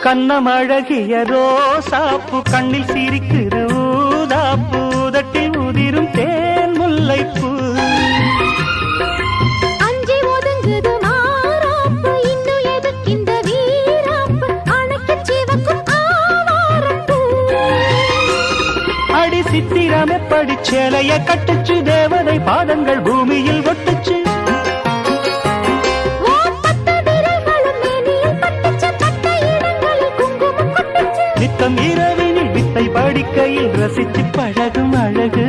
கண்ணமழகிய ரோசாப்பு கண்ணில் சிரிக்குது ஊதாப்பு உதட்டில் உதிரும் தேன் முல்லைப்பூ அஞ்சி ஒதுங்குது மாறாப்பு இன்னும் எதுக்கிந்த வீராப்பு அணைக்கு சிவக்கும் ஆவாரப்பூ அடி சித்திரம் எப்படி சேலைய கட்டுச்சு தேவதை பாதங்கள் பூமியில் ஒட்டுச்சு நித்தம் இரவினில் வித்தை படிக்கையில் ரசிச்சு பழகும் அழகு